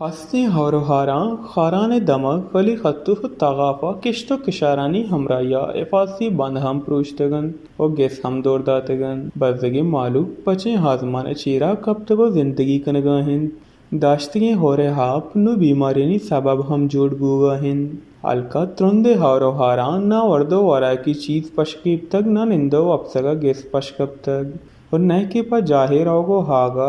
Hastî hawrharan, xaranê demek, xelî xettû tegafa, kişt û kişaranî hemrahiya efasî band hem prûştigin û gês hem dor datigin. Bezdegî malûk peçên hazmanê çîra keptig û zindgî kinigahîn. Daştigên horê hap nû bîmarînê sebeb hem cûr bûgahîn. Helka trundê hawrharan na werdo werekî çîz peşkîptig na nindo û epsega gês peşkeptig. û nehkê pe cahê rawg û haga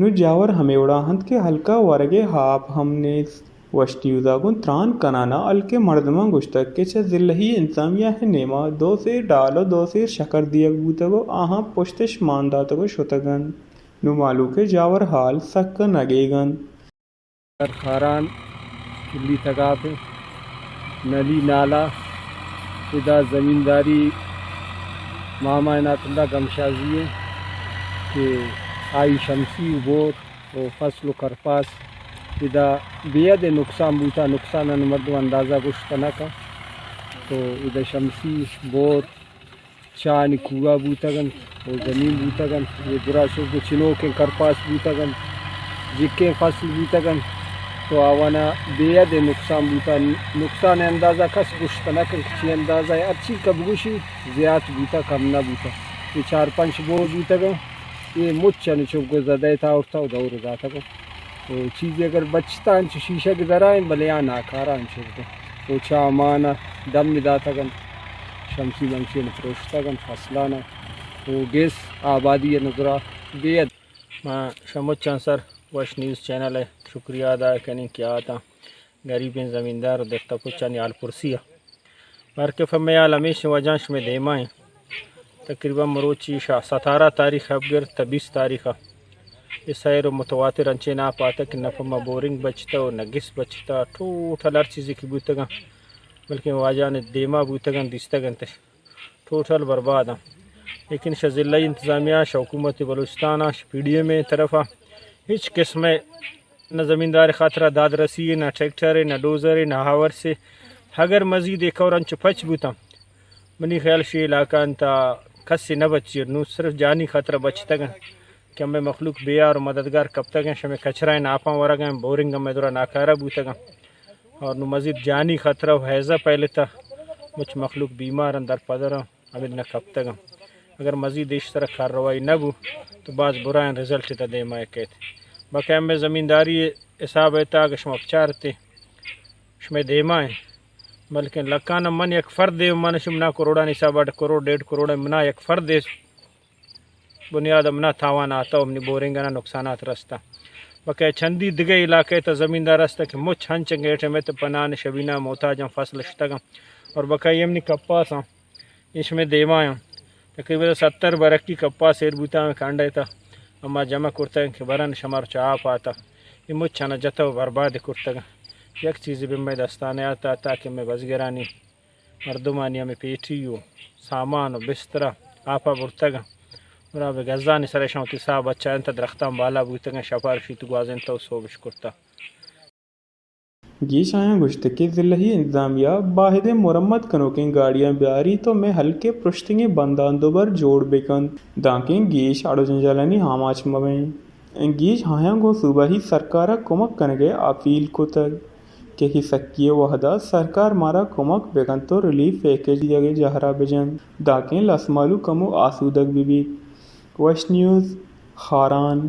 Nû cawir hemêwra hînd ke helka weregê hap hem nêst. Weştîyûza gund tran kenana elkê merdiman goştek ke çi zillehî înzamiya hinê me dosêr dal û dosêr şekerdiyek bûtig û aha puştê şman datig û şutigin. Nû malûkê cawir hal sekki negêgin. Kharan کلی تگاپے نلی نالا ادا زمینداری ماما عنایت اللہ گمشازی ہے کہ آئی شمسی bore و فصل و کرپاس ادا بید نقصان بوتا نقصان مردو اندازہ گشتنا کا تو ادا شمسی بور چانی کوگا بوتگن و زمین بوتگن یہ برا شد چنو کے کرپاس بوتگن جکے فصل بوتگن تو آوانا بید نقصان بوتا نقصان اندازہ کس گشتنا کن چی اندازہ اچھی کب گوشی زیاد بوتا کم نہ بوتا یہ 4-5 بور بوتا گا یہ مچن چوب کو زدہ تھا اٹھتا و دور جاتا گا تو چیزی اگر بچتا ہن چو شیشہ کے ذرائیں بلیاں ناکارا ہن چھوڑ گا تو چا مانا دم نداتا گن شمسی منشی نفروشتا گن فصلانا تو گیس آبادی نظرہ بید ماں شمچان سر وش نیوز چینل ہے شکریہ ادا کریں کیا آتا غریب زمیندار دیکھتا پوچھانی آل پرسیہ مرکف میں عالمیش وجانش میں دیمائیں تقریباً مروچی 17 تاریخ ابگر 23 تاریخ اس سیر و متواتر انچے نا پاتا کہ نفما بورنگ بچتا و نگس بچتا ٹوٹل ہر چیزی کی بوتگا بلکہ واجان دیما بوتگا دیستگا ٹوٹل برباد لیکن شزلہ انتظامیہ حکومت بلوچستان پی ڈی اے میں طرفہ ہیچ قسم نہ زمیندار خاطرہ داد رسی نہ ٹریکٹر نہ ڈوزر نہ ہاور سے اگر مزید ایک اور انچ پچ بوتا منی خیال شی علاقہ انتا کس سے نہ بچی نو صرف جانی خاطرہ بچتا گا کہ ہمیں مخلوق بیا اور مددگار کب تک ہیں شمیں کچرائیں ناپاں ورہ گئیں بورنگ ہمیں دورہ ناکارہ بوتا گا اور نو مزید جانی خاطرہ حیضہ پہلے تا مجھ مخلوق بیمار اندر پدرہ ہمیں نہ کب تک اگر مزید اس طرح کارروائی نہ بو تو بعض برائیں رزلٹ تا دے مائے کہتے باقی میں زمینداری حساب ایتا کہ شما پچارتے شما دیمائیں بلکہ لکانا من یک فرد دے من شم نا کروڑا نصاب 8 کروڑ 1.5 کروڑ منا یک فرد دے بنیاد منا تاوان آتا امنی بورنگانا نقصانات رستا باقی چندی دگے علاقے تا زمیندار رستا کہ مچ ہنچنگ ایٹے میں تا پنان شبینہ محتاجاں فصل شتگاں اور باقی امنی کپاساں اس میں دیمائیں تقریباً 70 برکی کپاس ایر بوتا میں کانڈے تا اما جمع کرتا ہے کہ برن شمار چاپ آتا یہ مچھانا جتا و برباد کرتا گا یک چیزی بھی میں دستانے آتا تاکہ میں بزگرانی مردمانی ہمیں پیٹی و سامان و بسترہ آپا برتا گا اور آب گزانی سرشان ہوتی صاحب اچھا انتا درختان بالا بوتا گا شپارشی تو گوازن تا و سوبش کرتا گیش آیاں گوشت کے ضلعی انتظامیہ باہد مرمت کنوکیں گاڑیاں بیاری تو میں ہلکے پرشتنگیں بندان دوبر جوڑ بیکن دانکیں گیش آڑو جنجالانی ہاماچ مویں گیش آیاں گو صوبہ ہی سرکارہ کمک کنگے آپیل کو تک کہ ہی سکیے وحدہ سرکار مارا کمک بیکن تو ریلیف پیکیج دیگے جہرہ بجن دانکیں لسمالو کمو آسودگ بھی وش نیوز خاران